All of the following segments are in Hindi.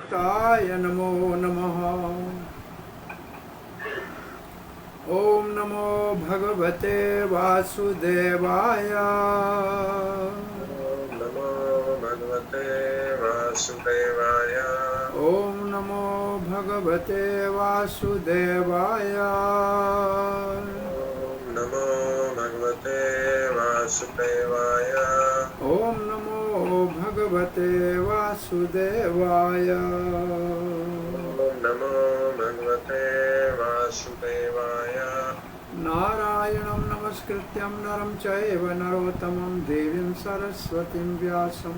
ताय नमो नमः। ओम नमो भगवते वासुदेवाय। ओम नमो भगवते वासुदेवाय। ओम नमो भगवते वासुदेवाय। ओम नमो भगवते वासुदेवाय। ओम नमो भगवते वासुदेवाय। ओम नमो भगवते वासुदेवाय। नारायणं नमस्कृत्यं नरं चैव नरोत्तमं देवीं सरस्वतीं व्यासं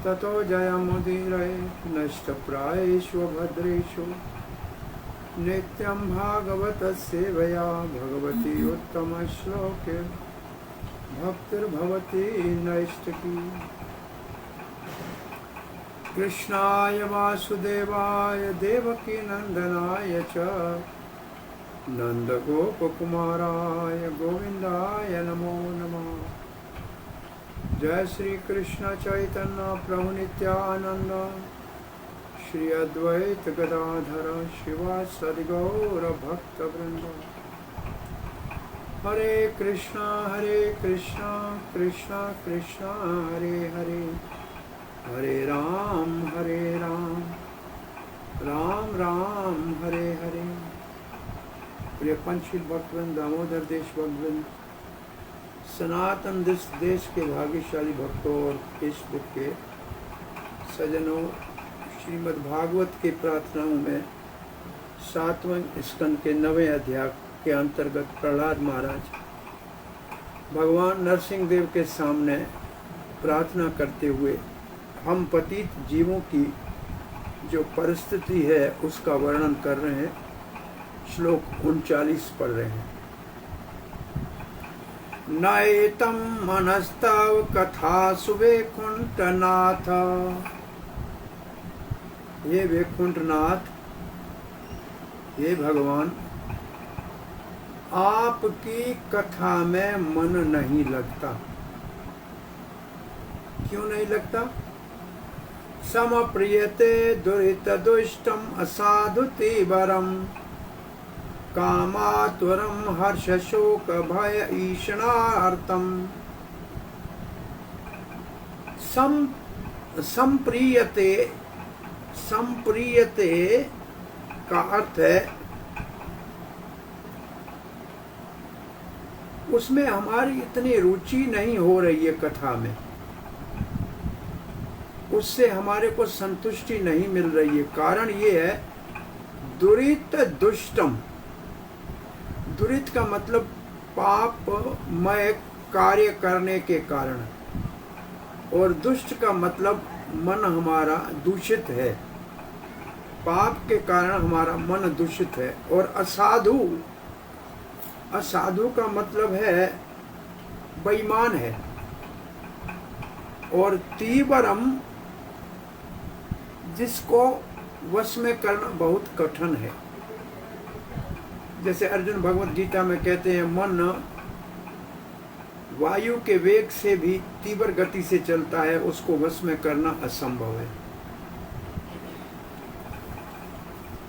ततो जयमुदीरये नष्टप्रायेषु भद्रेषु नित्यं भागवतसेवया भगवती उत्तमश्लोके भक्तिर्भवति नैष्ठिकी। कृष्णाय वासुदेवाय देवकी नंदनाय च नंदगोपकुमाराय गोविंदाय नमो नमः। जय श्री कृष्ण चैतन्य प्रभु नित्यानंद श्री अद्वैत गदाधर शिवासादि गौर भक्त वृंद। हरे कृष्णा कृष्णा कृष्णा हरे हरे, हरे राम राम राम हरे हरे। प्रिय पंचशील भक्तवृंद, दामोदर देश भक्तवृंद, सनातन देश के भाग्यशाली भक्तों और फेसबुक के सज्जनों, श्रीमद् भागवत के प्रार्थनाओं में 7वें स्कंद के 9वें अध्याय के अंतर्गत प्रहलाद महाराज भगवान नरसिंह देव के सामने प्रार्थना करते हुए हम पतित जीवों की जो परिस्थिति है उसका वर्णन कर रहे हैं। श्लोक 39 पढ़ रहे हैं। नैतं मनस्तव कथा सुवेकुंठनाथ। ये वैकुंठनाथ, ये भगवान, आपकी कथा में मन नहीं लगता। क्यों नहीं लगता? समप्रियते दुरित दुष्टम असाधु तीव्रम कामातुरम हर्ष शोक भय ईषणार्थम। संप्रियते, संप्रियते का अर्थ है उसमें हमारी इतनी रुचि नहीं हो रही है कथा में, उससे हमारे को संतुष्टि नहीं मिल रही है। कारण ये है दुरित दुष्टम। दुरित का मतलब पापमय कार्य करने के कारण, और दुष्ट का मतलब मन हमारा दूषित है, पाप के कारण हमारा मन दूषित है। और असाधु, असाधु का मतलब है बेईमान है। और तीव्रम, जिसको वश में करना बहुत कठिन है। जैसे अर्जुन भगवत गीता में कहते हैं, मन वायु के वेग से भी तीव्र गति से चलता है, उसको वश में करना असंभव है।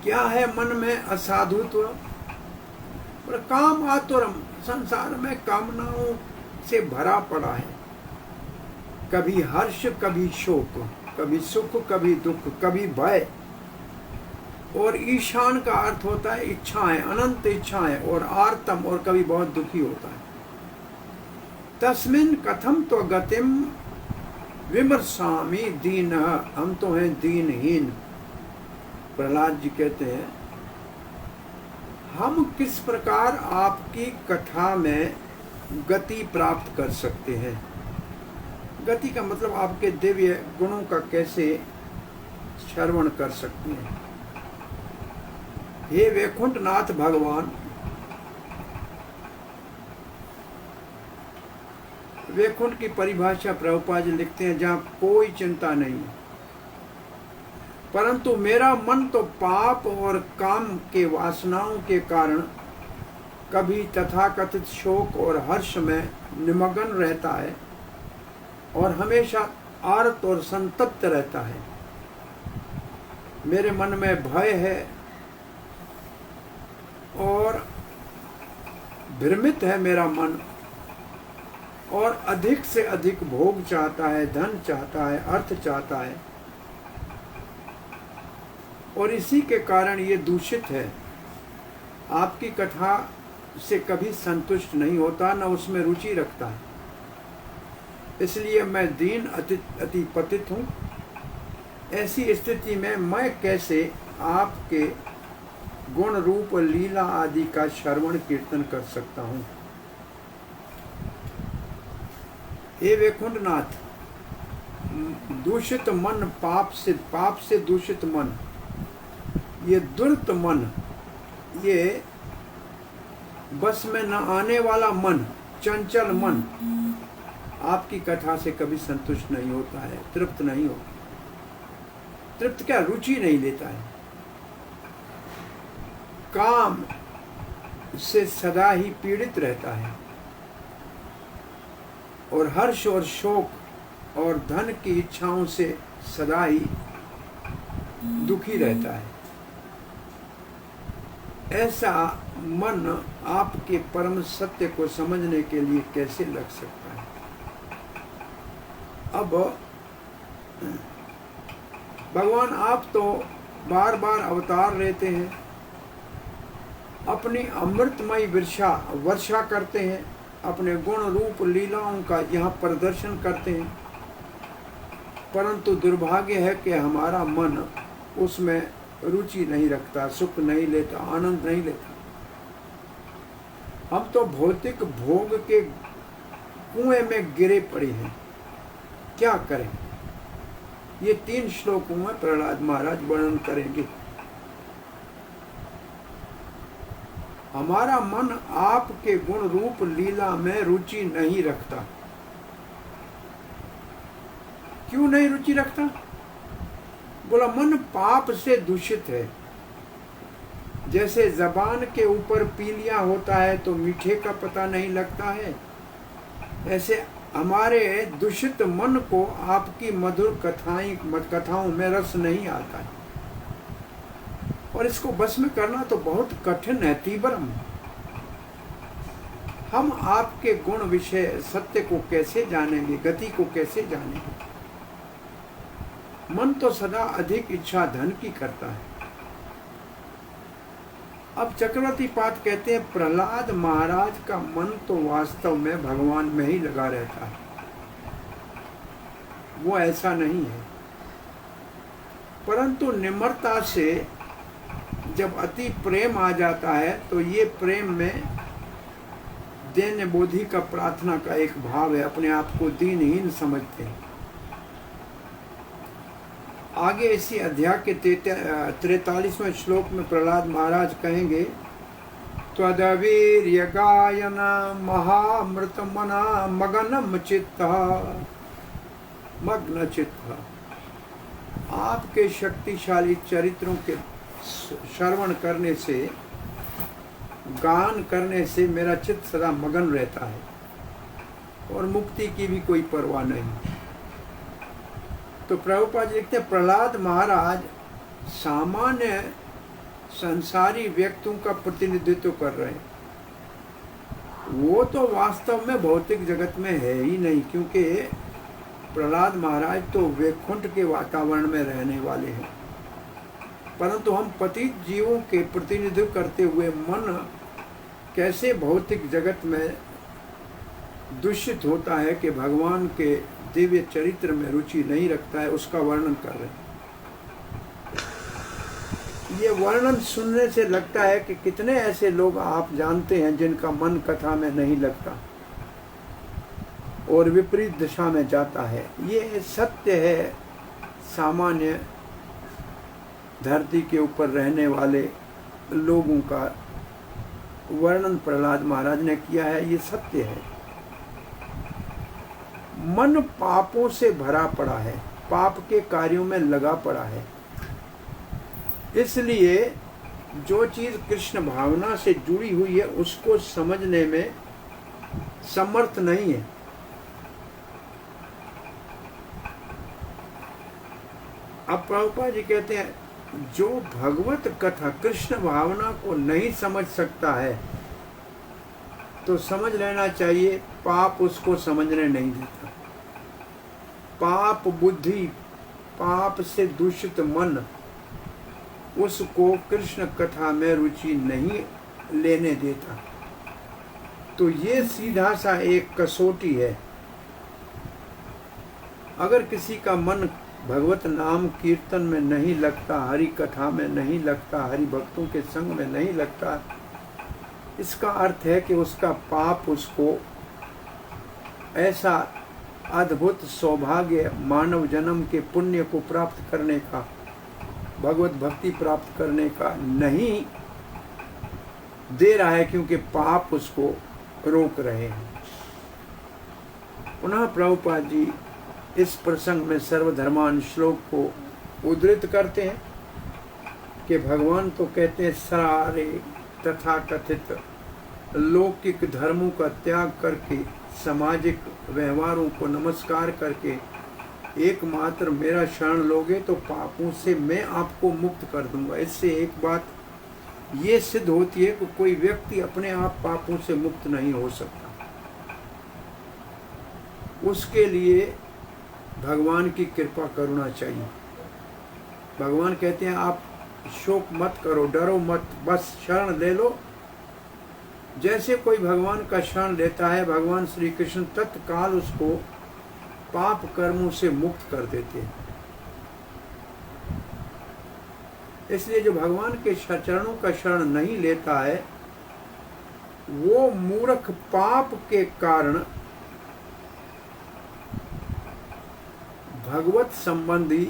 क्या है मन में असाधुत्व? और काम आतुरम, संसार में कामनाओं से भरा पड़ा है। कभी हर्ष, कभी शोक, कभी सुख, कभी दुख, कभी भय। और ईशान का अर्थ होता है इच्छाएं, अनंत इच्छाएं। और आर्तम, और कभी बहुत दुखी होता है। तस्मिन् कथम तो गतिम विमर्शामि दीन। हम तो हैं दीनहीन। प्रहलाद जी कहते हैं, हम किस प्रकार आपकी कथा में गति प्राप्त कर सकते हैं। गति का मतलब आपके दिव्य गुणों का कैसे श्रवण कर सकते हैं। हे वैकुंठनाथ भगवान, वैकुंठ की परिभाषा प्रभुपाद जी लिखते हैं जहाँ कोई चिंता नहीं, परंतु मेरा मन तो पाप और काम के वासनाओं के कारण कभी तथाकथित शोक और हर्ष में निमग्न रहता है और हमेशा आर्त और संतप्त रहता है। मेरे मन में भय है और भ्रमित है मेरा मन, और अधिक से अधिक भोग चाहता है, धन चाहता है, अर्थ चाहता है, और इसी के कारण ये दूषित है। आपकी कथा से कभी संतुष्ट नहीं होता, न उसमें रुचि रखता है। इसलिए मैं दीन अति पतित हूँ। ऐसी स्थिति में मैं कैसे आपके गुण रूप लीला आदि का श्रवण कीर्तन कर सकता हूँ। हे वैकुंठनाथ, दूषित मन, पाप से दूषित मन, ये दुर्त मन, ये बस में न आने वाला मन, चंचल मन आपकी कथा से कभी संतुष्ट नहीं होता है, तृप्त नहीं होता। तृप्त क्या, रुचि नहीं लेता है। काम से सदा ही पीड़ित रहता है और हर्ष और शोक और धन की इच्छाओं से सदा ही दुखी रहता है। ऐसा मन आपके परम सत्य को समझने के लिए कैसे लग सकता है। अब भगवान आप तो बार बार अवतार लेते हैं, अपनी अमृतमयी वर्षा करते हैं, अपने गुण रूप लीलाओं का यहाँ प्रदर्शन करते हैं, परंतु दुर्भाग्य है कि हमारा मन उसमें रुचि नहीं रखता, सुख नहीं लेता, आनंद नहीं लेता। हम तो भौतिक भोग के कुएं में गिरे पड़े हैं, क्या करें। ये 3 श्लोकों में प्रहलाद महाराज वर्णन करेंगे। हमारा मन आपके गुण रूप लीला में रुचि नहीं रखता। क्यों नहीं रुचि रखता? बोला, मन पाप से दूषित है। जैसे जबान के ऊपर पीलिया होता है तो मीठे का पता नहीं लगता है, ऐसे हमारे दूषित मन को आपकी मधुर कथाओं में रस नहीं आता है, और इसको बस में करना तो बहुत कठिन है, तीव्रम। हम आपके गुण विषय सत्य को कैसे जानेंगे, गति को कैसे जानेंगे। मन तो सदा अधिक इच्छा धन की करता है। अब चक्रवर्ती पाद कहते हैं, प्रहलाद महाराज का मन तो वास्तव में भगवान में ही लगा रहता है। वो ऐसा नहीं है, परंतु निम्रता से जब अति प्रेम आ जाता है तो ये प्रेम में दैन्य बोधि का, प्रार्थना का एक भाव है। अपने आप को दीनहीन समझते हैं। आगे इसी अध्याय के 43वें श्लोक में प्रहलाद महाराज कहेंगे, त्वदवीर्य गायन महामृत मना मगन चित्त। आपके शक्तिशाली चरित्रों के श्रवण करने से, गान करने से मेरा चित्त सदा मगन रहता है और मुक्ति की भी कोई परवाह नहीं। तो प्रभुपाद लिखते हैं, प्रहलाद महाराज सामान्य संसारी व्यक्तियों का प्रतिनिधित्व कर रहे हैं। वो तो वास्तव में भौतिक जगत में है ही नहीं, क्योंकि प्रहलाद महाराज तो वैकुंठ के वातावरण में रहने वाले हैं। परंतु हम पतित जीवों के प्रतिनिधित्व करते हुए मन कैसे भौतिक जगत में दूषित होता है कि भगवान के दिव्य चरित्र में रुचि नहीं रखता है, उसका वर्णन कर रहे हैं। ये वर्णन सुनने से लगता है कि कितने ऐसे लोग आप जानते हैं जिनका मन कथा में नहीं लगता और विपरीत दिशा में जाता है। ये सत्य है। सामान्य धरती के ऊपर रहने वाले लोगों का वर्णन प्रहलाद महाराज ने किया है, ये सत्य है। मन पापों से भरा पड़ा है, पाप के कार्यों में लगा पड़ा है। इसलिए जो चीज कृष्ण भावना से जुड़ी हुई है उसको समझने में समर्थ नहीं है। अब प्रभुपाद जी कहते हैं, जो भगवत कथा कृष्ण भावना को नहीं समझ सकता है तो समझ लेना चाहिए पाप उसको समझने नहीं देता। पाप बुद्धि, पाप से दूषित मन उसको कृष्ण कथा में रुचि नहीं लेने देता। तो ये सीधा सा एक कसौटी है। अगर किसी का मन भगवत नाम कीर्तन में नहीं लगता, हरि कथा में नहीं लगता, हरि भक्तों के संग में नहीं लगता, इसका अर्थ है कि उसका पाप उसको ऐसा अद्भुत सौभाग्य मानव जन्म के पुण्य को प्राप्त करने का, भगवत भक्ति प्राप्त करने का नहीं दे रहा है, क्योंकि पाप उसको रोक रहे हैं। पुनः प्रभुपाद जी इस प्रसंग में सर्वधर्मान श्लोक को उद्धृत करते हैं कि भगवान तो कहते हैं सारे तथा कथित लौकिक धर्मों का त्याग करके, सामाजिक व्यवहारों को नमस्कार करके एकमात्र मेरा शरण लोगे तो पापों से मैं आपको मुक्त कर दूंगा। इससे एक बात ये सिद्ध होती है कि कोई व्यक्ति अपने आप पापों से मुक्त नहीं हो सकता। उसके लिए भगवान की कृपा करुणा चाहिए। भगवान कहते हैं आप शोक मत करो, डरो मत, बस शरण ले लो। जैसे कोई भगवान का शरण लेता है, भगवान श्री कृष्ण तत्काल उसको पाप कर्मों से मुक्त कर देते हैं। इसलिए जो भगवान के चरणों का शरण नहीं लेता है वो मूर्ख पाप के कारण भगवत संबंधी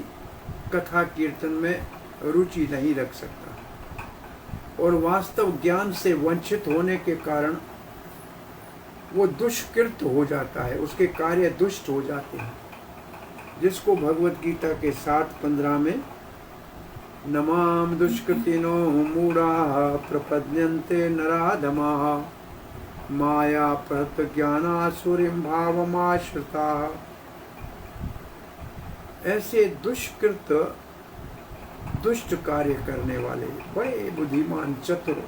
कथा कीर्तन में रुचि नहीं रख सकता और वास्तव ज्ञान से वंचित होने के कारण वो दुष्कृत हो जाता है, उसके कार्य दुष्ट हो जाते हैं, जिसको भगवत गीता के 7:15 में नमाम दुष्कृतिनो मूढ़ा प्रपद्यन्ते नराधमाः माया प्रज्ञानासुरीं भावमाश्रिता। ऐसे दुष्कृत दुष्ट कार्य करने वाले बड़े बुद्धिमान चतुर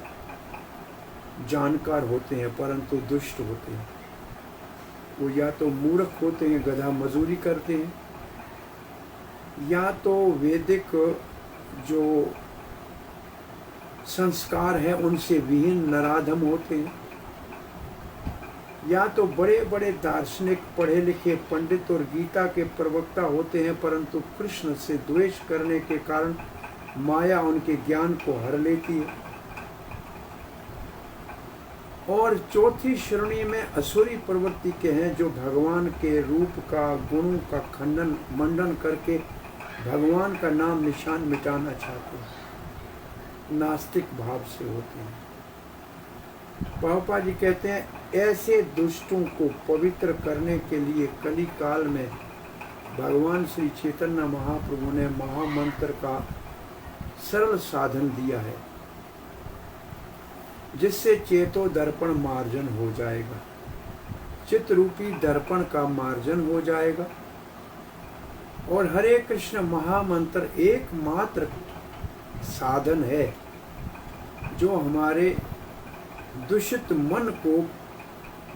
जानकार होते हैं परंतु दुष्ट होते हैं। वो या तो मूर्ख होते हैं, गधा मजूरी करते हैं, या तो वैदिक जो संस्कार है उनसे विहीन नराधम होते हैं, या तो बड़े बड़े दार्शनिक पढ़े लिखे पंडित और गीता के प्रवक्ता होते हैं परंतु कृष्ण से द्वेष करने के कारण माया उनके ज्ञान को हर लेती है। और चौथी श्रेणी में असुरी प्रवृत्ति के हैं जो भगवान के रूप का, गुणों का खंडन मंडन करके भगवान का नाम निशान मिटाना चाहते हैं, नास्तिक भाव से होते हैं। प्रभुपाद जी कहते हैं ऐसे दुष्टों को पवित्र करने के लिए कली काल में भगवान श्री चैतन्य महाप्रभु ने महामंत्र का सरल साधन दिया है, जिससे चेतो दर्पण मार्जन हो जाएगा, चित्त रूपी दर्पण का मार्जन हो जाएगा और हरे कृष्ण महामंत्र एकमात्र साधन है जो हमारे दूषित मन को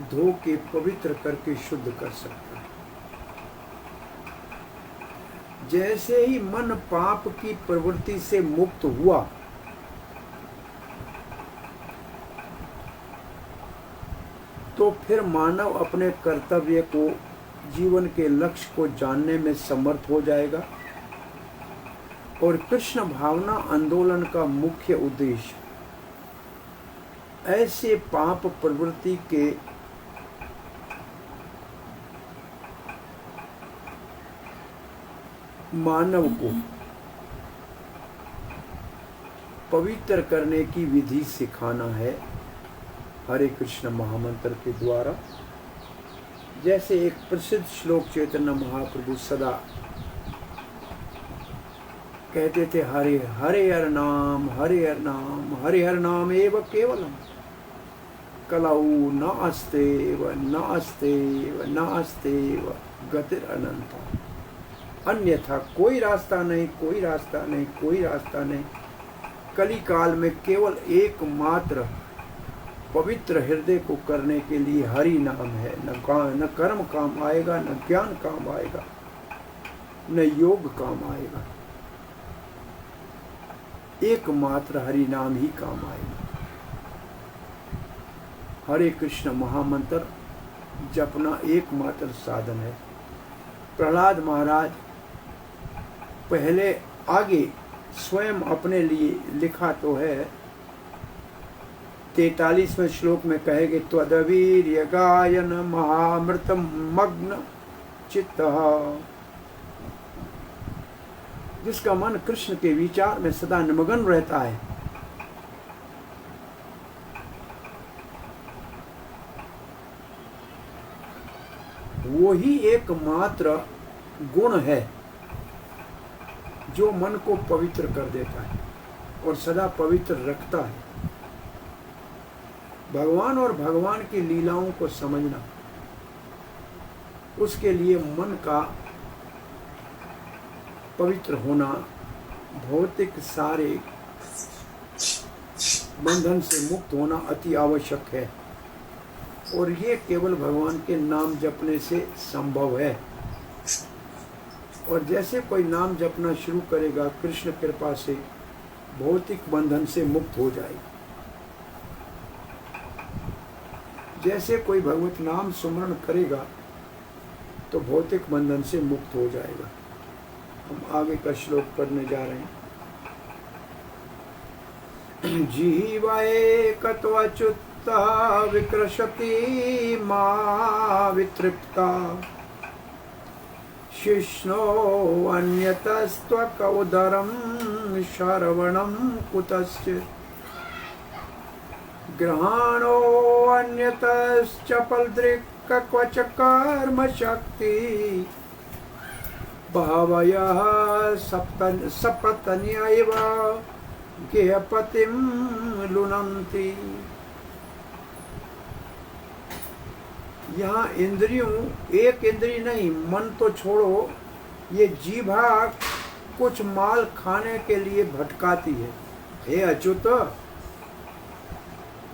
धो के पवित्र करके शुद्ध कर सकता है। जैसे ही मन पाप की प्रवृत्ति से मुक्त हुआ तो फिर मानव अपने कर्तव्य को, जीवन के लक्ष्य को जानने में समर्थ हो जाएगा और कृष्ण भावना आंदोलन का मुख्य उद्देश्य ऐसे पाप प्रवृत्ति के मानव को पवित्र करने की विधि सिखाना है हरे कृष्ण महामंत्र के द्वारा। जैसे एक प्रसिद्ध श्लोक चैतन्य महाप्रभु सदा कहते थे, हरे हरे हर नाम, हरे हर नाम, हरे हर नाम एव केवलम कलौ नास्तेव नास्तेव नास्तेव गतिर अनंता। अन्यथा कोई रास्ता नहीं, कोई रास्ता नहीं, कोई रास्ता नहीं। कली काल में केवल एकमात्र पवित्र हृदय को करने के लिए हरि नाम है। न कर्म काम आएगा, न ज्ञान काम आएगा, न योग काम आएगा, एकमात्र हरि नाम ही काम आएगा। हरे कृष्ण महामंत्र जपना एकमात्र साधन है। प्रहलाद महाराज पहले आगे स्वयं अपने लिए लिखा तो है, 43वें श्लोक में कहेंगे, त्वदवीर्य गायन महामृतम मग्न चित्तः, जिसका मन कृष्ण के विचार में सदा निमग्न रहता है। वो ही एकमात्र गुण है जो मन को पवित्र कर देता है और सदा पवित्र रखता है। भगवान और भगवान की लीलाओं को समझना, उसके लिए मन का पवित्र होना, भौतिक सारे बंधन से मुक्त होना अति आवश्यक है। और ये केवल भगवान के नाम जपने से संभव है। और जैसे कोई नाम जपना शुरू करेगा, कृष्ण कृपा से भौतिक बंधन से मुक्त हो जाएगा। जैसे कोई भगवत नाम सुमरण करेगा तो भौतिक बंधन से मुक्त हो जाएगा। हम आगे का श्लोक पढ़ने जा रहे हैं। जीवाए कत्वच्युत्ता विकृशति मा वितृप्ता, शिष्णो अन्यतस्त्वक उदरं श्रवणं कुतश्चित्, ग्रहाणो अन्यतश्चपलदृक् क्वच कर्म शक्ति, बहवयः सपत्न्य इव गेहपतिं लुनन्ति। यहाँ इंद्रियों, एक इंद्री नहीं, मन तो छोड़ो, ये जीभा कुछ माल खाने के लिए भटकाती है। हे अच्युत,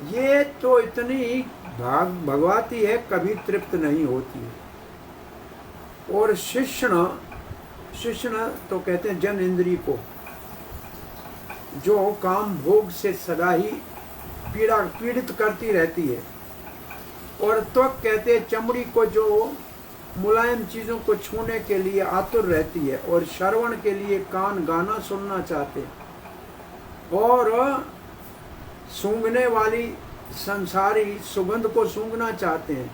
ये तो इतनी भगवाती है, कभी तृप्त नहीं होती है। और शिष्ण तो कहते हैं जन इंद्री को, जो काम भोग से सदा ही पीड़ित करती रहती है। और त्वक कहते हैं चमड़ी को, जो मुलायम चीज़ों को छूने के लिए आतुर रहती है। और श्रवण के लिए कान गाना सुनना चाहते हैं। और सूंघने वाली संसारी सुगंध को सूंघना चाहते हैं।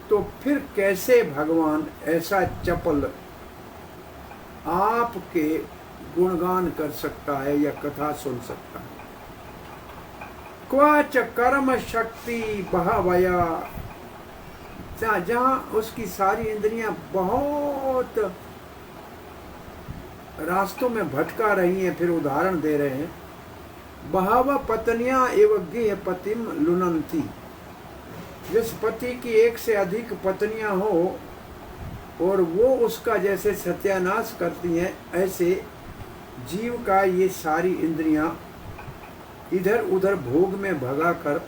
तो फिर कैसे भगवान ऐसा चपल आपके गुणगान कर सकता है या कथा सुन सकता है। क्वच कर्म शक्ति बहवया, जहाँ उसकी सारी इंद्रियां बहुत रास्तों में भटका रही हैं। फिर उदाहरण दे रहे हैं, बहव पत्नियां एवं गेह पतिम लुनंती, जिस पति की एक से अधिक पत्नियां हो और वो उसका जैसे सत्यानाश करती हैं, ऐसे जीव का ये सारी इंद्रियां इधर उधर भोग में भगाकर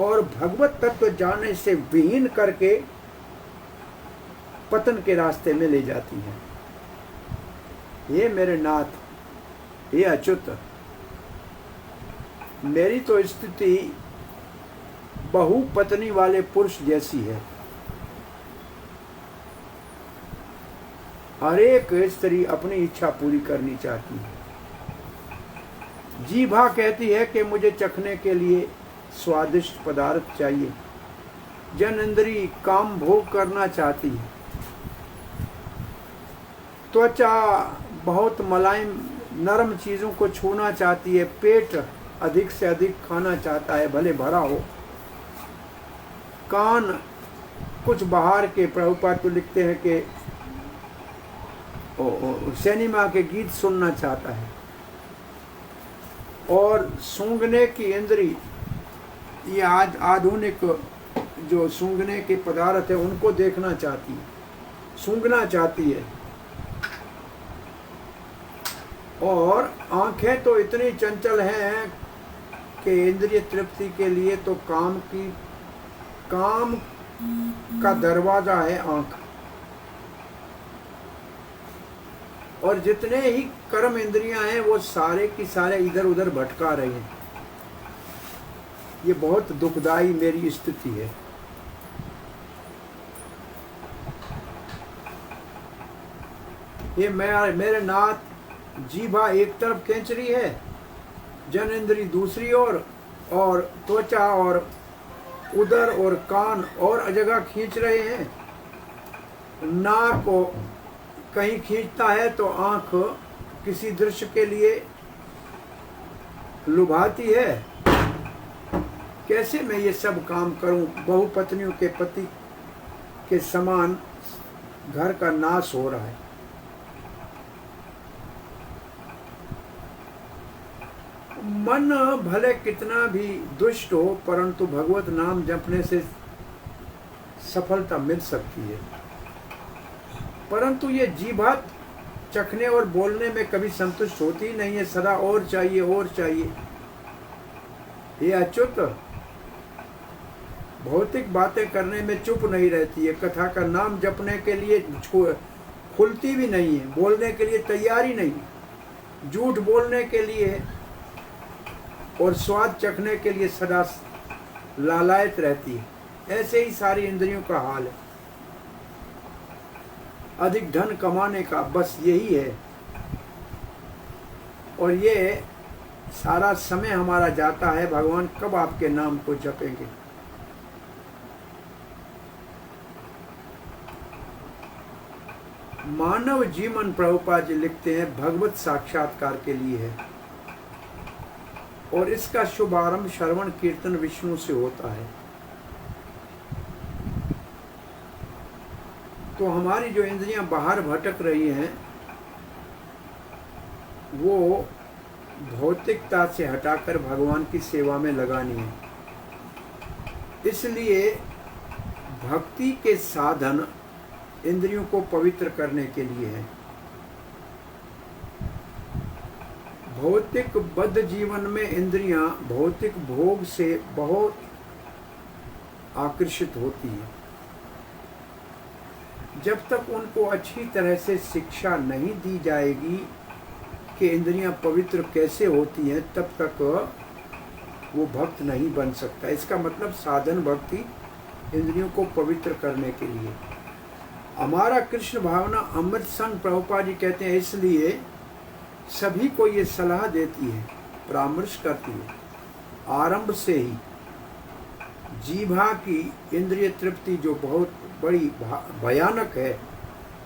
और भगवत तत्व जानने से विहीन करके पतन के रास्ते में ले जाती हैं। ये मेरे नाथ, ये अच्युत, मेरी तो स्थिति बहु पत्नी वाले पुरुष जैसी है। हर एक स्त्री अपनी इच्छा पूरी करनी चाहती है। जीभा कहती है कि मुझे चखने के लिए स्वादिष्ट पदार्थ चाहिए। जनइंद्री काम भोग करना चाहती है। त्वचा बहुत मुलायम नरम चीज़ों को छूना चाहती है। पेट अधिक से अधिक खाना चाहता है, भले भरा हो। कान कुछ बाहर के, प्रभुपाद तो लिखते हैं कि सिनेमा के गीत सुनना चाहता है। और सूंघने की इंद्री, ये आज आधुनिक जो सूंघने के पदार्थ है उनको देखना चाहती है, सूंघना चाहती है। और आंखें तो इतनी चंचल हैं कि इंद्रिय तृप्ति के लिए तो काम का दरवाजा है आंख। और जितने ही कर्म इंद्रियां हैं वो सारे की सारे इधर उधर भटका रहे हैं। ये बहुत दुखदाई मेरी स्थिति है। ये मेरे नाथ जीभा एक तरफ खींच रही है, जनेंद्री दूसरी ओर, और त्वचा और उदर और कान और जगह खींच रहे हैं। नाक को कहीं खींचता है तो आंख किसी दृश्य के लिए लुभाती है। कैसे मैं ये सब काम करूं? बहु पत्नियों के पति के समान घर का नाश हो रहा है। मन भले कितना भी दुष्ट हो, परंतु भगवत नाम जपने से सफलता मिल सकती है। परंतु ये जीभा चखने और बोलने में कभी संतुष्ट होती नहीं है, सदा और चाहिए और चाहिए। ये अच्युत भौतिक बातें करने में चुप नहीं रहती है, कथा का नाम जपने के लिए खुलती भी नहीं है, बोलने के लिए तैयारी नहीं, झूठ बोलने के लिए और स्वाद चखने के लिए सदा लालायत रहती है। ऐसे ही सारी इंद्रियों का हाल है। अधिक धन कमाने का बस यही है। और ये सारा समय हमारा जाता है। भगवान कब आपके नाम को जपेंगे? मानव जीवन, प्रभुपाद जी लिखते हैं, भगवत साक्षात्कार के लिए है और इसका शुभारंभ श्रवण कीर्तन विष्णु से होता है। तो हमारी जो इंद्रियां बाहर भटक रही हैं वो भौतिकता से हटाकर भगवान की सेवा में लगानी है। इसलिए भक्ति के साधन इंद्रियों को पवित्र करने के लिए है। भौतिक बद्ध जीवन में इंद्रियां भौतिक भोग से बहुत आकर्षित होती हैं। जब तक उनको अच्छी तरह से शिक्षा नहीं दी जाएगी कि इंद्रियां पवित्र कैसे होती हैं, तब तक वो भक्त नहीं बन सकता। इसका मतलब साधन भक्ति इंद्रियों को पवित्र करने के लिए। हमारा कृष्ण भावना अमृत संग, प्रभुपाद जी कहते हैं, इसलिए सभी को ये सलाह देती है, परामर्श करती है, आरंभ से ही जीभा की इंद्रिय तृप्ति जो बहुत बड़ी भयानक है,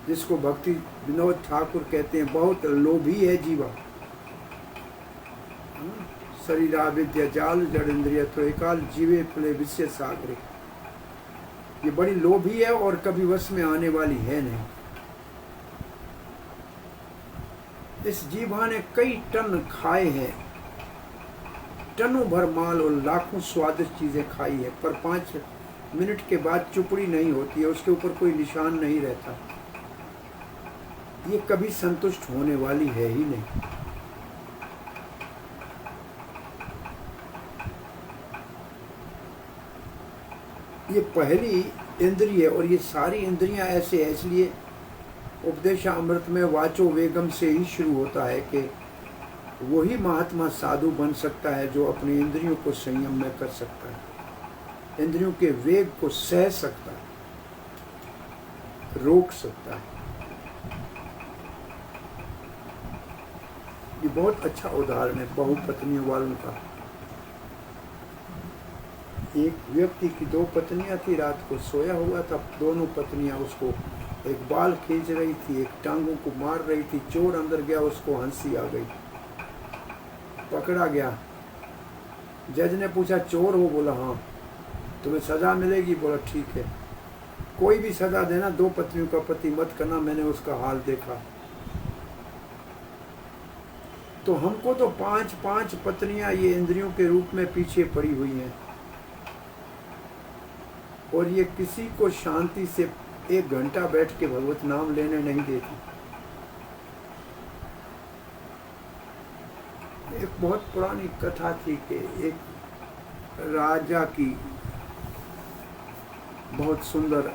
जिसको भक्ति विनोद ठाकुर कहते हैं, बहुत लोभी है जीवा। शरीरा विद्या जाल जड़ इंद्रिय तो एकाल जीवे फले विषय सागरे। ये बड़ी लोभी है और कभी वश में आने वाली है नहीं। इस जीभा ने कई टन खाए हैं, टनों भर माल और लाखों स्वादिष्ट चीजें खाई है, पर 5 मिनट के बाद चुपड़ी नहीं होती है, उसके ऊपर कोई निशान नहीं रहता। ये कभी संतुष्ट होने वाली है ही नहीं। ये पहली इंद्रिय और ये सारी इंद्रियां ऐसे है। इसलिए उपदेशामृत में वाचो वेगम से ही शुरू होता है कि वही महात्मा साधु बन सकता है जो अपनी इंद्रियों को संयम में कर सकता है, इंद्रियों के वेग को सह सकता है, रोक सकता है। ये बहुत अच्छा उदाहरण है बहुपत्नियों वालों का। एक व्यक्ति की 2 पत्नियां थी, रात को सोया हुआ था, दोनों पत्नियां उसको एक बाल खींच रही थी, एक टांगों को मार रही थी। चोर अंदर गया, उसको हंसी आ गई, पकड़ा गया। जज ने पूछा चोर हो? बोला हाँ। तुम्हें सजा मिलेगी? बोला ठीक है, कोई भी सजा देना, 2 पत्नियों का पति मत करना, मैंने उसका हाल देखा। तो हमको तो 5 पत्नियां ये इंद्रियों के रूप में पीछे पड़ी हुई हैं। और ये किसी को शांति से 1 घंटा बैठ के भगवत नाम लेने नहीं देती। एक बहुत पुरानी कथा थी कि एक राजा की बहुत सुंदर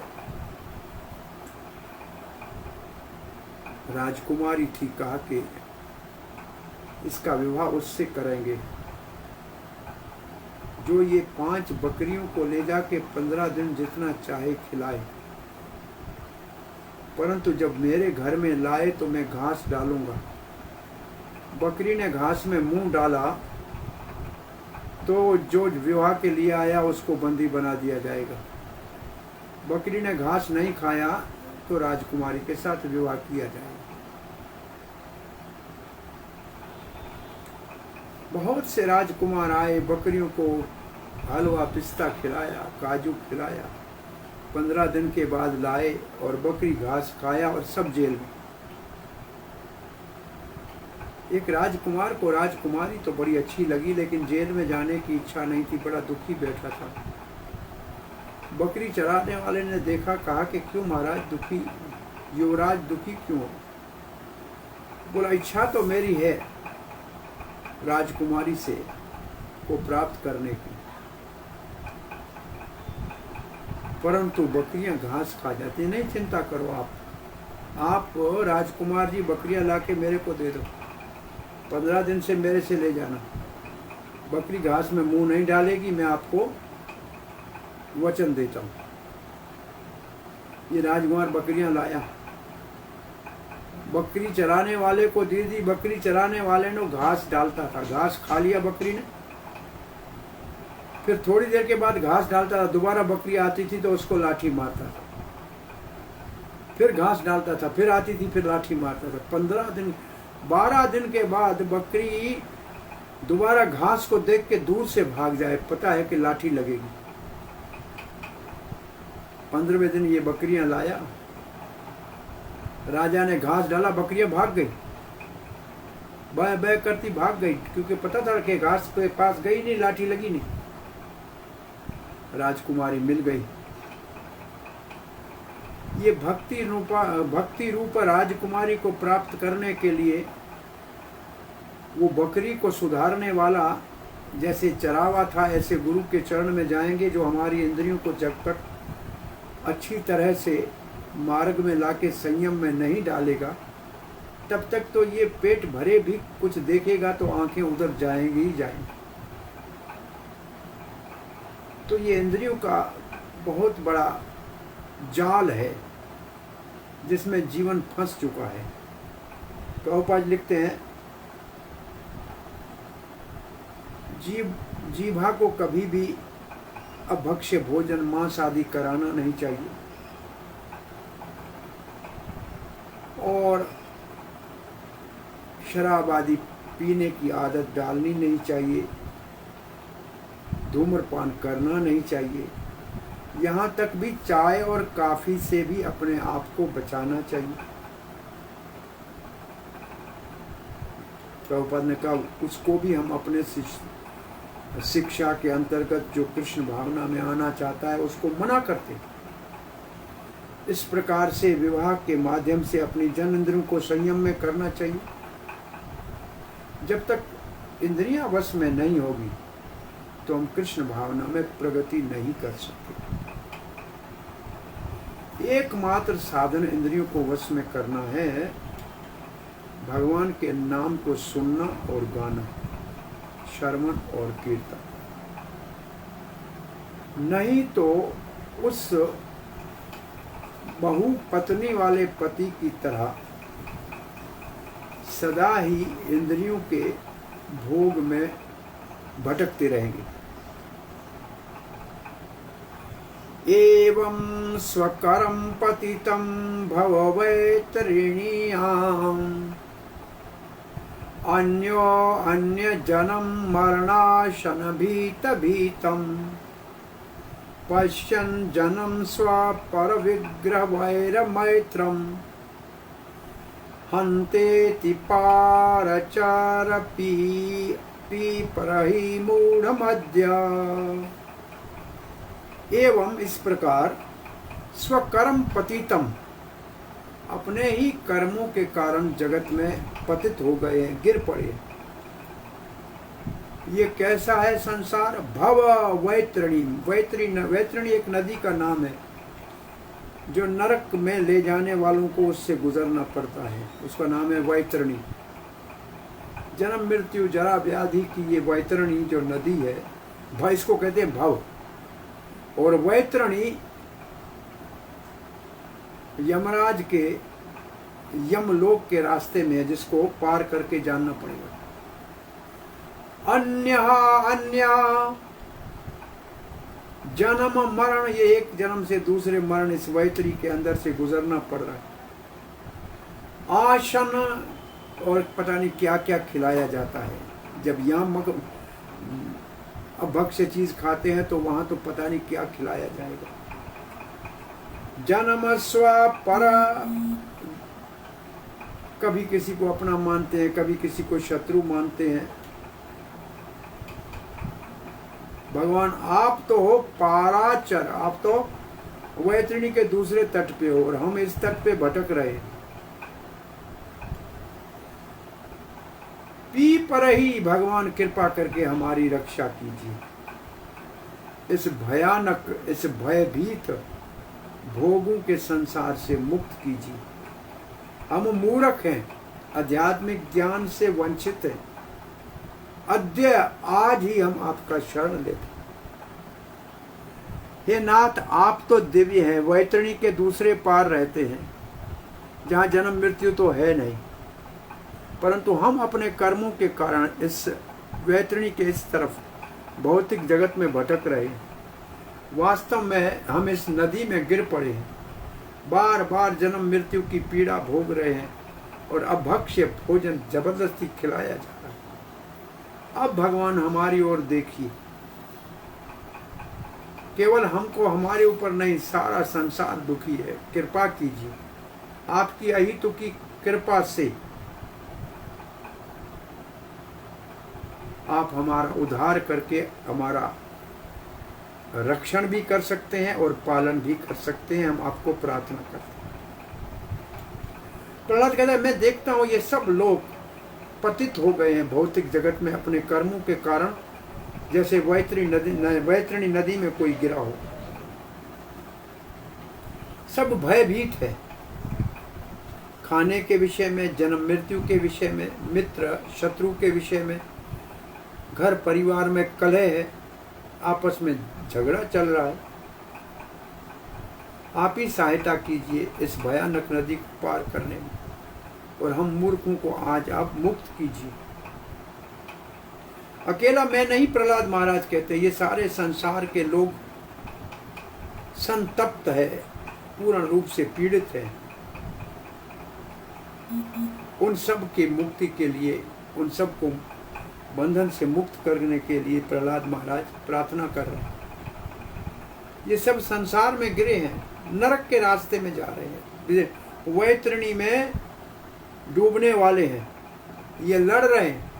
राजकुमारी थी। कहा कि इसका विवाह उससे करेंगे जो ये 5 बकरियों को ले जाके 15 दिन जितना चाहे खिलाए, परंतु जब मेरे घर में लाए तो मैं घास डालूंगा। बकरी ने घास में मुंह डाला तो जो विवाह के लिए आया उसको बंदी बना दिया जाएगा। बकरी ने घास नहीं खाया तो राजकुमारी के साथ विवाह किया जाएगा। बहुत से राजकुमार आए, बकरियों को हलवा पिस्ता खिलाया, काजू खिलाया। 15 दिन के बाद लाए और बकरी घास खाया और सब जेल में। एक राजकुमार को राजकुमारी तो बड़ी अच्छी लगी, लेकिन जेल में जाने की इच्छा नहीं थी, बड़ा दुखी बैठा था। बकरी चराने वाले ने देखा, कहा कि क्यों महाराज दुखी, युवराज दुखी क्यों? बोला इच्छा तो मेरी है राजकुमारी से को प्राप्त करने की, परंतु बकरियां घास खा जाती। नहीं चिंता करो आप राजकुमार जी बकरियां लाके मेरे को दे दो, 15 दिन से मेरे से ले जाना। बकरी घास में मुंह नहीं डालेगी, मैं आपको वचन देता हूँ। ये राजकुमार बकरियां लाया, बकरी चराने वाले को दे दी। बकरी चराने वाले ने घास डालता था, घास खा लिया बकरी ने। फिर थोड़ी देर के बाद घास डालता था, दोबारा बकरी आती थी तो उसको लाठी मारता था। फिर घास डालता था, फिर आती थी, फिर लाठी मारता था। 12 दिन के बाद बकरी दोबारा घास को देख के दूर से भाग जाए, पता है कि लाठी लगेगी। 15वें दिन ये बकरियां लाया, राजा ने घास डाला, बकरियां भाग गई, बै बै करती भाग गई, क्योंकि पता था कि घास के पास गई नहीं, लाठी लगी नहीं। राजकुमारी मिल गई। ये भक्ति रूप राजकुमारी को प्राप्त करने के लिए वो बकरी को सुधारने वाला जैसे चरावा था, ऐसे गुरु के चरण में जाएंगे जो हमारी इंद्रियों को जब तक अच्छी तरह से मार्ग में लाके संयम में नहीं डालेगा, तब तक तो ये पेट भरे भी कुछ देखेगा तो आंखें उधर जाएंगी ही जाएंगी। तो ये इंद्रियों का बहुत बड़ा जाल है जिसमें जीवन फंस चुका है। प्रभुपाद लिखते हैं, जीभा को कभी भी अभक्ष्य भोजन मांस आदि कराना नहीं चाहिए और शराब आदि पीने की आदत डालनी नहीं चाहिए, धूम्रपान करना नहीं चाहिए, यहाँ तक भी चाय और कॉफी से भी अपने आप को बचाना चाहिए। प्रभुपाद ने कहा उसको भी हम अपने शिक्षा के अंतर्गत जो कृष्ण भावना में आना चाहता है उसको मना करते। इस प्रकार से विवाह के माध्यम से अपनी जन इंद्रियों को संयम में करना चाहिए। जब तक इंद्रियां वश में नहीं होगी तो हम कृष्ण भावना में प्रगति नहीं कर सकते। एकमात्र साधन इंद्रियों को वश में करना है भगवान के नाम को सुनना और गाना, श्रवण और कीर्तन। नहीं तो उस बहु पत्नी वाले पति की तरह सदा ही इंद्रियों के भोग में भटकते रहेंगे। एवं स्वकरम पतितं भववैतरिणीयाम् अन्य जन्म मरणाशन भीतम् पश्यन् जन्म स्वपर विग्रह वैरमैत्रम् हन्तेति पारचार पीपरहि मूढ़मद्य। एवं इस प्रकार स्वकर्म पतितम, अपने ही कर्मों के कारण जगत में पतित हो गए हैं, गिर पड़े। ये कैसा है संसार? भव वैतरणी, वैतरणी एक नदी का नाम है जो नरक में ले जाने वालों को उससे गुजरना पड़ता है, उसका नाम है वैतरणी। जन्म मृत्यु जरा व्याधि की ये वैतरणी जो नदी है, इसको कहते हैं भव। और वैतरणी यमराज के यमलोक के रास्ते में है, जिसको पार करके जानना पड़ेगा। अन्य जन्म मरण, ये एक जन्म से दूसरे मरण इस वैतरी के अंदर से गुजरना पड़ रहा है। आसन, और पता नहीं क्या क्या खिलाया जाता है। जब यहाँ भक्ष्य चीज खाते हैं तो वहां तो पता नहीं क्या खिलाया जाएगा। जन्म स्व पर, कभी किसी को अपना मानते हैं, कभी किसी को शत्रु मानते हैं। भगवान आप तो हो पाराचर, आप तो वैतरणी के दूसरे तट पे हो और हम इस तट पे भटक रहे। पी पर ही भगवान कृपा करके हमारी रक्षा कीजिए, इस भयानक, इस भयभीत भोगों के संसार से मुक्त कीजिए। हम मूर्ख हैं, आध्यात्मिक ज्ञान से वंचित हैं। अद्य आज ही हम आपका शरण लेते। हे नाथ, आप तो दिव्य हैं, वैतरणी के दूसरे पार रहते हैं, जहाँ जन्म मृत्यु तो है नहीं, परंतु हम अपने कर्मों के कारण इस वैतरणी के इस तरफ भौतिक जगत में भटक रहे हैं। वास्तव में हम इस नदी में गिर पड़े हैं, बार बार जन्म मृत्यु की पीड़ा भोग रहे हैं और अभक्ष्य भोजन जबरदस्ती खिलाया जा रहा है। अब भगवान हमारी ओर देखिए, केवल हमको, हमारे ऊपर नहीं, सारा संसार दुखी है, कृपा कीजिए। आपकी अहितु की कृपा से आप हमारा उद्धार करके हमारा रक्षण भी कर सकते हैं और पालन भी कर सकते हैं। हम आपको प्रार्थना करते हैं। प्रहलाद कहता है, मैं देखता हूं ये सब लोग पतित हो गए हैं भौतिक जगत में अपने कर्मों के कारण, जैसे वैतरणी नदी में कोई गिरा हो। सब भयभीत है, खाने के विषय में, जन्म मृत्यु के विषय में, मित्र शत्रु के विषय में, घर परिवार में कलह है, आपस में झगड़ा चल रहा है। आप ही सहायता कीजिए इस भयानक नदी को पार करने में, और हम मूर्खों को आज आप मुक्त कीजिए। अकेला मैं नहीं, प्रहलाद महाराज कहते, ये सारे संसार के लोग संतप्त है, पूर्ण रूप से पीड़ित है। उन सब की मुक्ति के लिए, उन सब को बंधन से मुक्त करने के लिए प्रहलाद महाराज प्रार्थना कर रहे हैं। ये सब संसार में गिरे हैं, नरक के रास्ते में जा रहे हैं, वैतरणी में डूबने वाले हैं। ये लड़ रहे हैं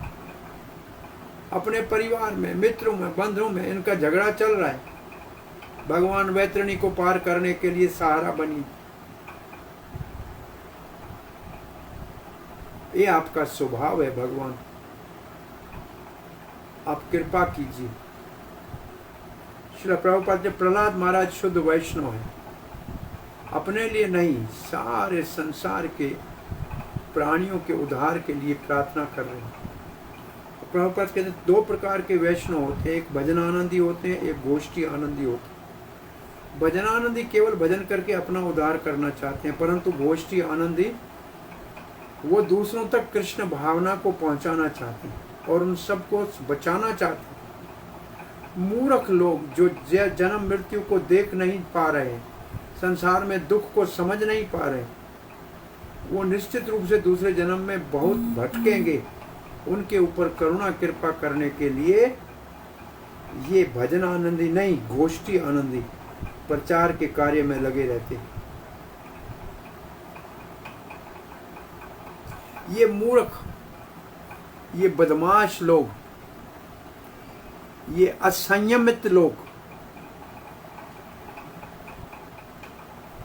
अपने परिवार में, मित्रों में, बंधुओं में, इनका झगड़ा चल रहा है। भगवान वैतरणी को पार करने के लिए सहारा बनी। ये आपका स्वभाव है भगवान, आप कृपा कीजिए। श्रील प्रभुपाद जी, प्रहलाद महाराज शुद्ध वैष्णव है, अपने लिए नहीं, सारे संसार के प्राणियों के उद्धार के लिए प्रार्थना कर रहे हैं। प्रभुपाद कहते हैं, दो प्रकार के वैष्णव होते हैं, एक भजन आनंदी होते हैं, एक गोष्ठी आनंदी होते हैं। भजन आनंदी केवल भजन करके अपना उद्धार करना चाहते हैं, परंतु गोष्ठी आनंदी वो दूसरों तक कृष्ण भावना को पहुंचाना चाहते हैं और उन सबको बचाना चाहते हैं। मूर्ख लोग जो जन्म मृत्यु को देख नहीं पा रहे, संसार में दुख को समझ नहीं पा रहे, वो निश्चित रूप से दूसरे जन्म में बहुत भटकेंगे। उनके ऊपर करुणा कृपा करने के लिए ये भजन आनंदी नहीं, गोष्ठी आनंदी प्रचार के कार्य में लगे रहते हैं। ये मूर्ख, ये बदमाश लोग, ये असंयमित लोग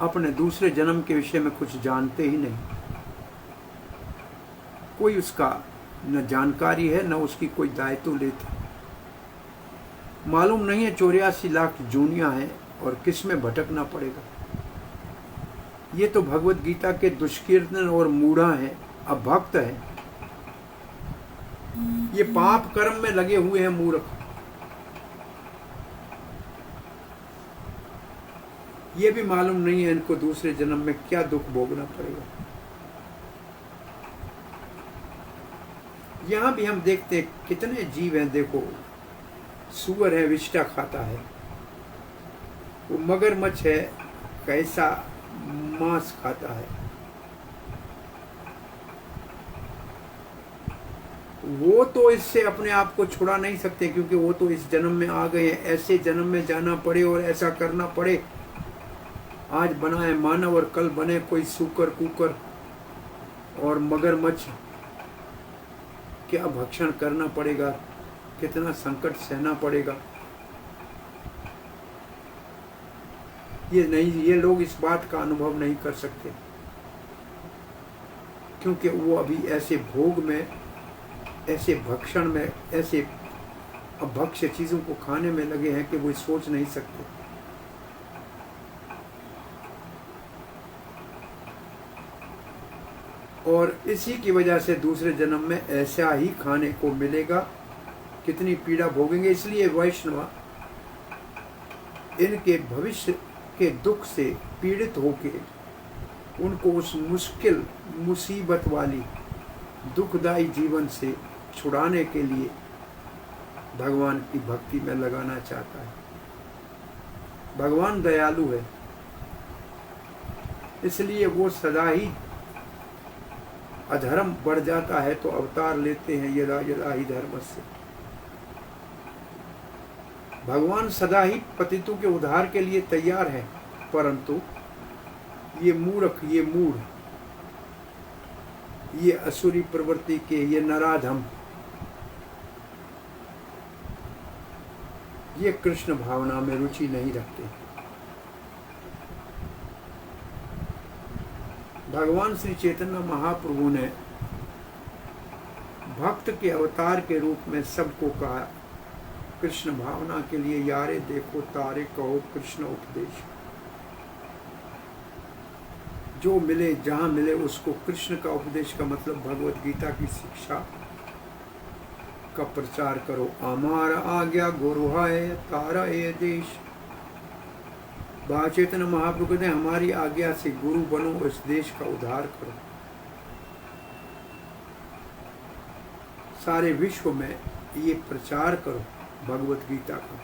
अपने दूसरे जन्म के विषय में कुछ जानते ही नहीं। कोई उसका न जानकारी है न उसकी कोई दायित्व लेता। मालूम नहीं है 84 लाख जूनियां हैं और किस में भटकना पड़ेगा। ये तो भगवत गीता के दुष्कीर्तन और मूढ़ा हैं, अभक्त हैं। ये पाप कर्म में लगे हुए हैं मूर्ख। ये भी मालूम नहीं है इनको दूसरे जन्म में क्या दुख भोगना पड़ेगा। यहां भी हम देखते हैं कितने जीव हैं। देखो, सूअर है, विष्टा खाता है। वो मगरमच्छ है, कैसा मांस खाता है। वो तो इससे अपने आप को छुड़ा नहीं सकते, क्योंकि वो तो इस जन्म में आ गए हैं। ऐसे जन्म में जाना पड़े और ऐसा करना पड़े। आज बना है मानव और कल बने कोई सूकर कुकर और मगरमच्छ। क्या भक्षण करना पड़ेगा, कितना संकट सहना पड़ेगा। ये लोग इस बात का अनुभव नहीं कर सकते, क्योंकि वो अभी ऐसे भोग में, ऐसे भक्षण में, ऐसे अभक्ष्य चीजों को खाने में लगे हैं कि वो सोच नहीं सकते। और इसी की वजह से दूसरे जन्म में ऐसा ही खाने को मिलेगा, कितनी पीड़ा भोगेंगे। इसलिए वैष्णव इनके भविष्य के दुख से पीड़ित होके उनको उस मुश्किल मुसीबत वाली दुखदायी जीवन से छुड़ाने के लिए भगवान की भक्ति में लगाना चाहता है। भगवान दयालु है, इसलिए वो सदा ही अधर्म बढ़ जाता है तो अवतार लेते हैं यदा यदा ही धर्मस्य। भगवान सदा ही पतितों के उद्धार के लिए तैयार है, परंतु ये मूर्ख, ये मूढ़, ये असुरी प्रवृत्ति के, ये नराधम, ये कृष्ण भावना में रुचि नहीं रखते। भगवान श्री चैतन्य महाप्रभु ने भक्त के अवतार के रूप में सबको कहा, कृष्ण भावना के लिए यारे देखो तारे कहो कृष्ण उपदेश। जो मिले जहां मिले उसको कृष्ण का उपदेश, का मतलब भगवत गीता की शिक्षा का प्रचार करो। आमार आज्ञा गुरु है तारा ये देश। चैतन्य महाप्रभु कहते हैं हमारी आज्ञा से गुरु बनो, इस देश का उद्धार करो। सारे विश्व में ये प्रचार करो भगवत गीता का।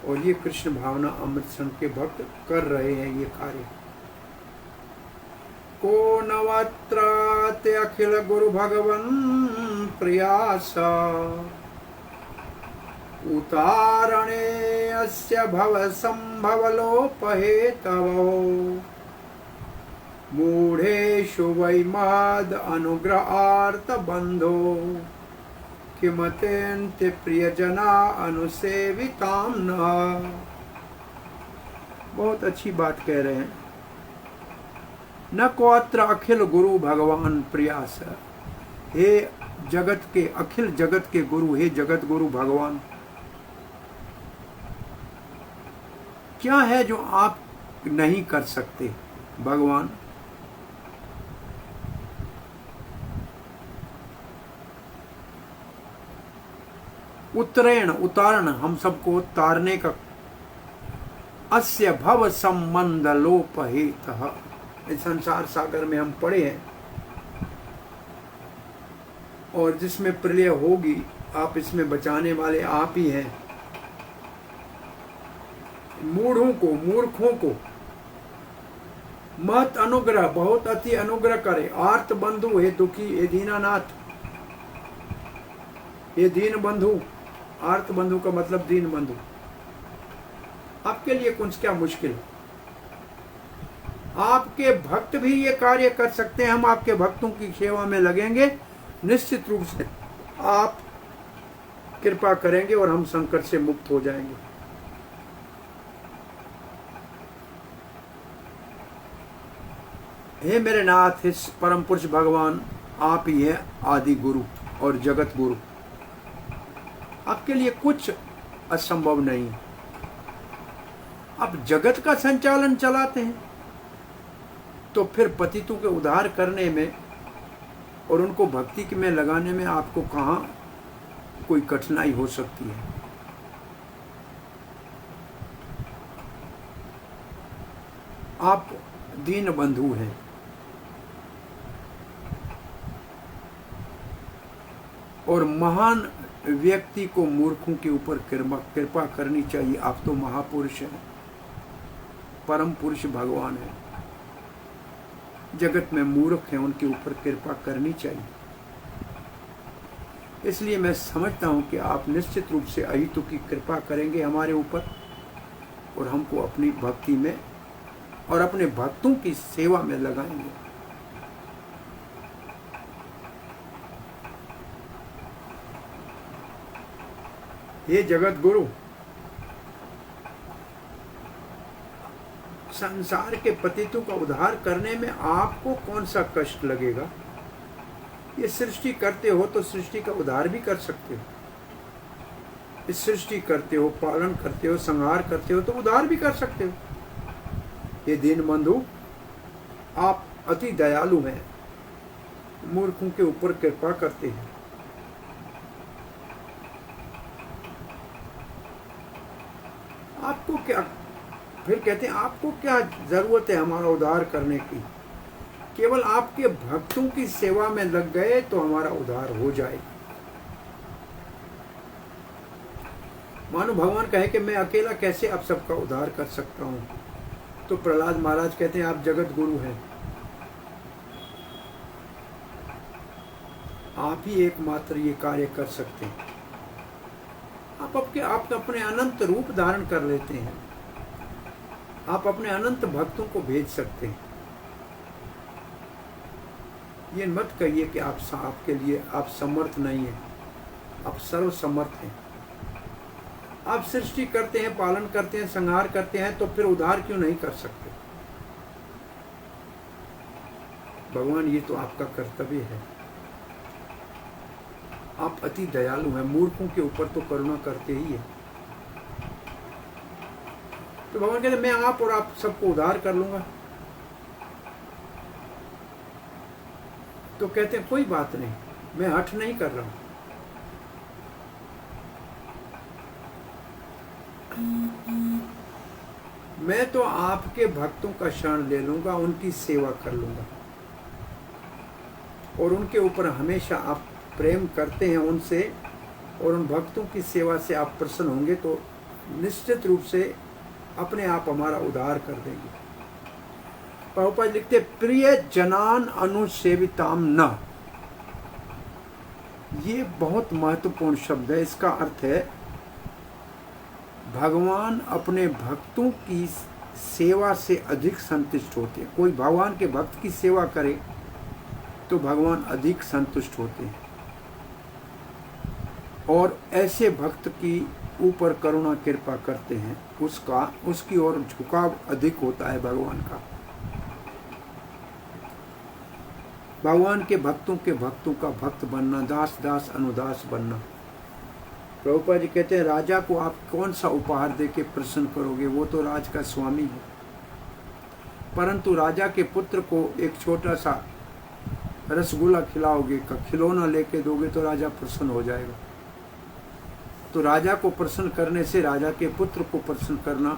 और ये कृष्ण भावना अमृत संघ के भक्त कर रहे हैं ये कार्य। को नवत्राते अखिल गुरु भगवन प्रयासा उतारणे अस्य भव संभव लोपहेतवो मूढ़ेषु वै महद अनुग्रहार्थ बंधो किमतेन्ते प्रियजना अनुसेविताम न। बहुत अच्छी बात कह रहे हैं। न कोत्र अखिल गुरु भगवान प्रयास। हे जगत के, अखिल जगत के गुरु, हे जगत गुरु भगवान, क्या है जो आप नहीं कर सकते भगवान? उत्तरेण, उतारण, हम सबको तारने का। अस्य भव संबंध लोप हेतः, इस संसार सागर में हम पड़े हैं और जिसमें प्रलय होगी, आप इसमें बचाने वाले आप ही हैं। मूढ़ों को, मूर्खों को मत अनुग्रह, बहुत अति अनुग्रह करे। आर्त बंधु, हे दुखी, हे दीनानाथ, हे दीन बंधु। आर्त बंधु का मतलब दीन बंधु। आपके लिए कुछ क्या मुश्किल? आपके भक्त भी ये कार्य कर सकते हैं। हम आपके भक्तों की सेवा में लगेंगे, निश्चित रूप से आप कृपा करेंगे और हम संकट से मुक्त हो जाएंगे। हे मेरे नाथ, हे परम पुरुष भगवान, आप ही हैं आदि गुरु और जगत गुरु। आपके लिए कुछ असंभव नहीं। आप जगत का संचालन चलाते हैं, तो फिर पतितों के उद्धार करने में और उनको भक्ति में लगाने में आपको कहाँ कोई कठिनाई हो सकती है। आप दीन बंधु हैं और महान व्यक्ति को मूर्खों के ऊपर कृपा करनी चाहिए। आप तो महापुरुष हैं, परम पुरुष भगवान हैं, जगत में मूर्ख हैं, उनके ऊपर कृपा करनी चाहिए। इसलिए मैं समझता हूं कि आप निश्चित रूप से अहितु की कृपा करेंगे हमारे ऊपर और हमको अपनी भक्ति में और अपने भक्तों की सेवा में लगाएंगे। हे जगत गुरु, संसार के पतितों का उद्धार करने में आपको कौन सा कष्ट लगेगा? ये सृष्टि करते हो तो सृष्टि का उद्धार भी कर सकते हो। इस सृष्टि करते हो, पालन करते हो, संहार करते हो तो उद्धार भी कर सकते हो। ये दीन बंधु, आप अति दयालु हैं, मूर्खों के ऊपर कृपा करते हैं। आपको क्या, फिर कहते हैं आपको क्या जरूरत है हमारा उद्धार करने की? केवल आपके भक्तों की सेवा में लग गए तो हमारा उद्धार हो जाए। मानो भगवान कहे कि मैं अकेला कैसे आप सबका उद्धार कर सकता हूं, तो प्रहलाद महाराज कहते हैं आप जगत गुरु हैं, आप ही एकमात्र ये कार्य कर सकते हैं। आप अपने अनंत रूप धारण कर लेते हैं, आप अपने अनंत भक्तों को भेज सकते हैं। ये मत कहिए कि आपके लिए आप समर्थ नहीं हैं, आप सर्वसमर्थ हैं। आप सृष्टि करते हैं, पालन करते हैं, संहार करते हैं, तो फिर उद्धार क्यों नहीं कर सकते? भगवान, ये तो आपका कर्तव्य है। आप अति दयालु हैं, मूर्खों के ऊपर तो करुणा करते ही है। तो भगवान कहते मैं आप और आप सबको उद्धार कर लूंगा। तो कहते हैं कोई बात नहीं, मैं हठ नहीं कर रहा हूं। मैं तो आपके भक्तों का शरण ले लूंगा, उनकी सेवा कर लूंगा और उनके ऊपर हमेशा आप प्रेम करते हैं उनसे और उन भक्तों की सेवा से आप प्रसन्न होंगे तो निश्चित रूप से अपने आप हमारा उद्धार कर देंगे। प्रभुपाद लिखते प्रिय जनान अनुसेविताम न, ये बहुत महत्वपूर्ण शब्द है। इसका अर्थ है भगवान अपने भक्तों की सेवा से अधिक संतुष्ट होते हैं। कोई भगवान के भक्त की सेवा करे तो भगवान अधिक संतुष्ट होते हैं और ऐसे भक्त की ऊपर करुणा कृपा करते हैं, उसकी ओर झुकाव अधिक होता है भगवान का। भगवान के भक्तों का भक्त बनना, दास दास अनुदास बनना। प्रभुपाद जी कहते हैं राजा को आप कौन सा उपहार देके प्रसन्न करोगे, वो तो राज का स्वामी है। परंतु राजा के पुत्र को एक छोटा सा रसगुल्ला खिलाओगे, खिलौना लेके दोगे तो राजा प्रसन्न हो जाएगा। तो राजा को प्रसन्न करने से राजा के पुत्र को प्रसन्न करना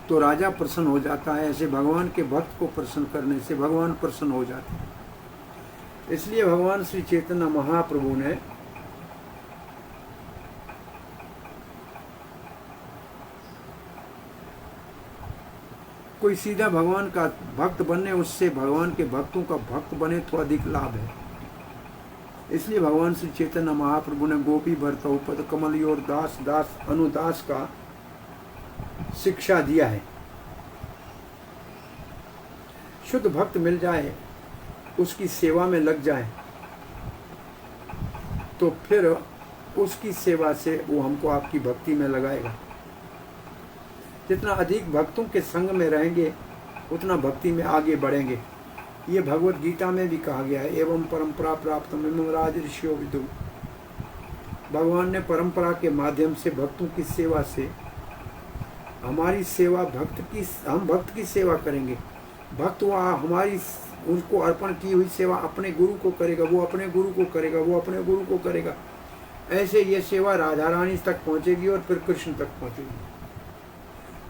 तो राजा प्रसन्न हो जाता है। ऐसे भगवान के भक्त को प्रसन्न करने से भगवान प्रसन्न हो जाते हैं। इसलिए भगवान श्री चैतन्य महाप्रभु ने कोई सीधा भगवान का भक्त बनने, उससे भगवान के भक्तों का भक्त बने तो अधिक लाभ है। इसलिए भगवान श्री चैतन्य महाप्रभु ने गोपी भरत पद कमल और दास दास अनुदास का शिक्षा दिया है। शुद्ध भक्त मिल जाए, उसकी सेवा में लग जाए तो फिर उसकी सेवा से वो हमको आपकी भक्ति में लगाएगा। जितना अधिक भक्तों के संग में रहेंगे उतना भक्ति में आगे बढ़ेंगे। ये भगवत गीता में भी कहा गया है, एवं परंपरा प्राप्त राज ऋषियों विदु। भगवान ने परंपरा के माध्यम से भक्तों की सेवा से हमारी सेवा हम भक्त की सेवा करेंगे। भक्त वह हमारी उनको अर्पण की हुई सेवा अपने गुरु को करेगा, वो अपने गुरु को करेगा, वो अपने गुरु को करेगा। ऐसे ये सेवा राधा रानी तक पहुंचेगी और फिर कृष्ण तक पहुंचेगी,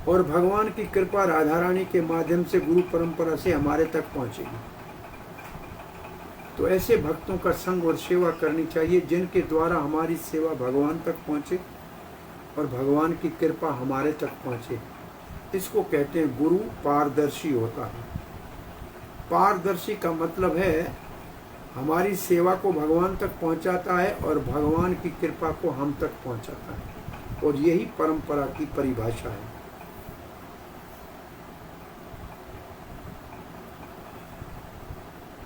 और भगवान की कृपा राधा रानी के माध्यम से गुरु परंपरा से हमारे तक पहुंचेगी। तो ऐसे भक्तों का संग और सेवा करनी चाहिए जिनके द्वारा हमारी सेवा भगवान तक पहुंचे और भगवान की कृपा हमारे तक पहुंचे। इसको कहते हैं गुरु पारदर्शी होता है। पारदर्शी का मतलब है हमारी सेवा को भगवान तक पहुंचाता है और भगवान की कृपा को हम तक पहुंचाता है, और यही परंपरा की परिभाषा है।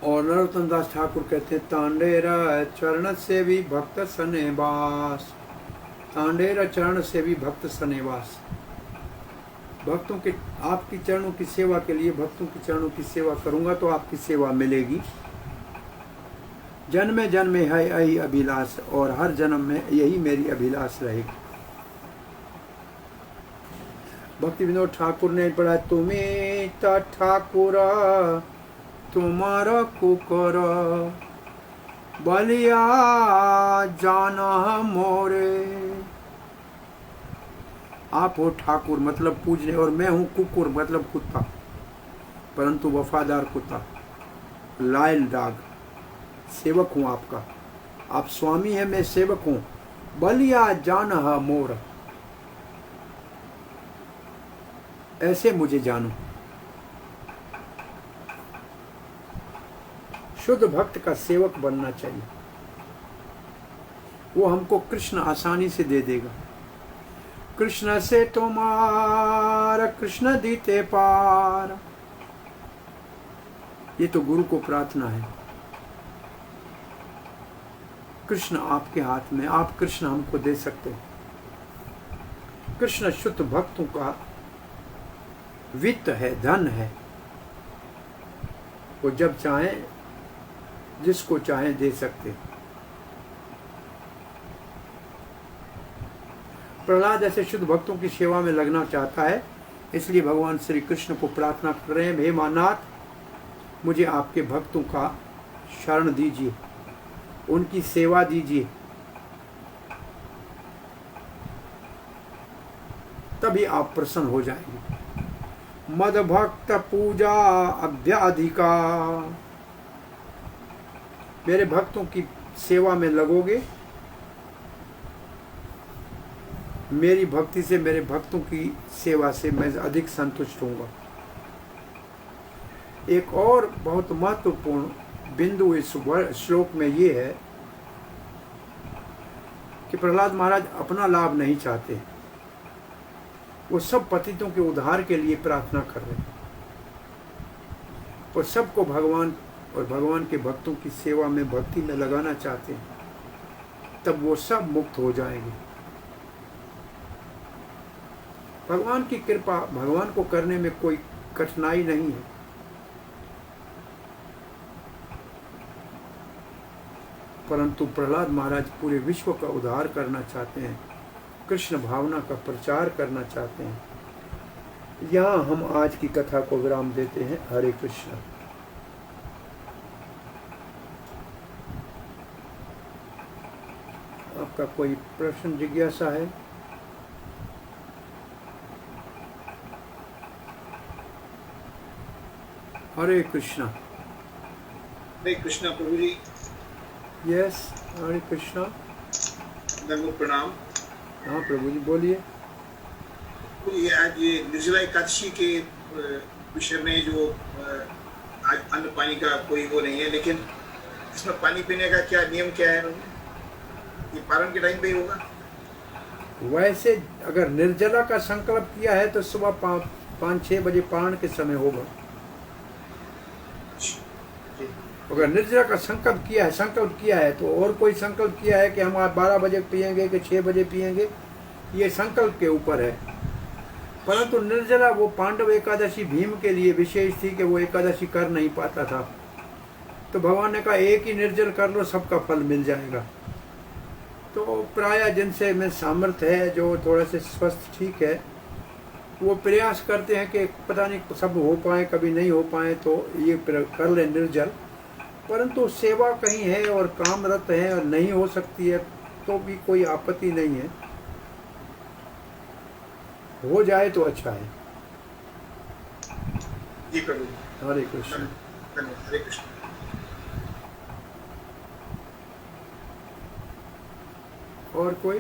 और नरोत्तम दास ठाकुर कहते हैं तांडेरा चरण से भी भक्त सनेवास, तांडेरा चरण से भी भक्त सनेवास। भक्तों के आपकी चरणों की सेवा के लिए भक्तों की चरणों की सेवा करूंगा तो आपकी सेवा मिलेगी। जन्मे जन्मे है यही अभिलाष, और हर जन्म में यही मेरी अभिलाष रहेगी। भक्ति विनोद ठाकुर ने पढ़ा, तुम्हें ठाकुर तुम्हारा कुकर बलिया जाना मोरे। आप हो ठाकुर मतलब पूजने, और मैं हूँ कुकुर मतलब कुत्ता, परंतु वफादार कुत्ता, लायल डाग। सेवक हूँ आपका, आप स्वामी हैं, मैं सेवक हूँ। बलिया जाना मोर, ऐसे मुझे जानो। शुद्ध भक्त का सेवक बनना चाहिए, वो हमको कृष्ण आसानी से दे देगा। कृष्ण से तुम्हारा कृष्ण दीते पार, ये तो गुरु को प्रार्थना है। कृष्ण आपके हाथ में, आप कृष्ण हमको दे सकते हैं। कृष्ण शुद्ध भक्तों का वित्त है, धन है, वो जब चाहे जिसको चाहे दे सकते। प्रहलाद ऐसे शुद्ध भक्तों की सेवा में लगना चाहता है, इसलिए भगवान श्री कृष्ण को प्रार्थना कर रहे हैं, हे मानाथ, मुझे आपके भक्तों का शरण दीजिए, उनकी सेवा दीजिए, तभी आप प्रसन्न हो जाएंगे। मद भक्त पूजा अभ्याधिका, मेरे भक्तों की सेवा में लगोगे, मेरी भक्ति से, मेरे भक्तों की सेवा से मैं अधिक संतुष्ट होऊंगा। एक और बहुत महत्वपूर्ण बिंदु इस श्लोक में ये है कि प्रहलाद महाराज अपना लाभ नहीं चाहते, वो सब पतितों के उद्धार के लिए प्रार्थना कर रहे हैं, और सबको भगवान और भगवान के भक्तों की सेवा में, भक्ति में लगाना चाहते हैं, तब वो सब मुक्त हो जाएंगे। भगवान की कृपा, भगवान को करने में कोई कठिनाई नहीं है। परंतु प्रहलाद महाराज पूरे विश्व का उद्धार करना चाहते हैं, कृष्ण भावना का प्रचार करना चाहते हैं। यहाँ हम आज की कथा को विराम देते हैं। हरे कृष्ण। आपका कोई प्रश्न, जिज्ञासा है? हरे कृष्णा। हरे कृष्णा प्रभु जी। यस, हरे कृष्णा। दंडवत प्रणाम। हाँ प्रभु जी बोलिए। ये आज ये निर्जला एकादशी के विषय में जो आज अन्न पानी का कोई वो नहीं है, लेकिन इसमें पानी पीने का क्या नियम क्या है? ये पारण के टाइम पे ही होगा? वैसे अगर निर्जला का संकल्प किया है तो सुबह 5-6 बजे पारण के समय होगा। अगर निर्जला का संकल्प किया है तो, और कोई संकल्प किया है कि हम आज 12 बजे पिएंगे कि 6 बजे पिएंगे, ये संकल्प के ऊपर है। परंतु निर्जला वो पांडव एकादशी भीम के लिए विशेष थी कि वो एकादशी कर नहीं पाता था, तो भगवान ने कहा एक ही निर्जल कर लो, सबका फल मिल जाएगा। तो प्राय जिनसे में सामर्थ्य है, जो थोड़ा से स्वस्थ ठीक है, वो प्रयास करते हैं कि पता नहीं सब हो पाए, कभी नहीं हो पाए तो ये कर ले निर्जल। परंतु सेवा कहीं है और कामरत है और नहीं हो सकती है तो भी कोई आपत्ति नहीं है, हो जाए तो अच्छा है। जी प्रभु जी। हरे कृष्ण। धन्यवाद। हरे कृष्ण। और कोई?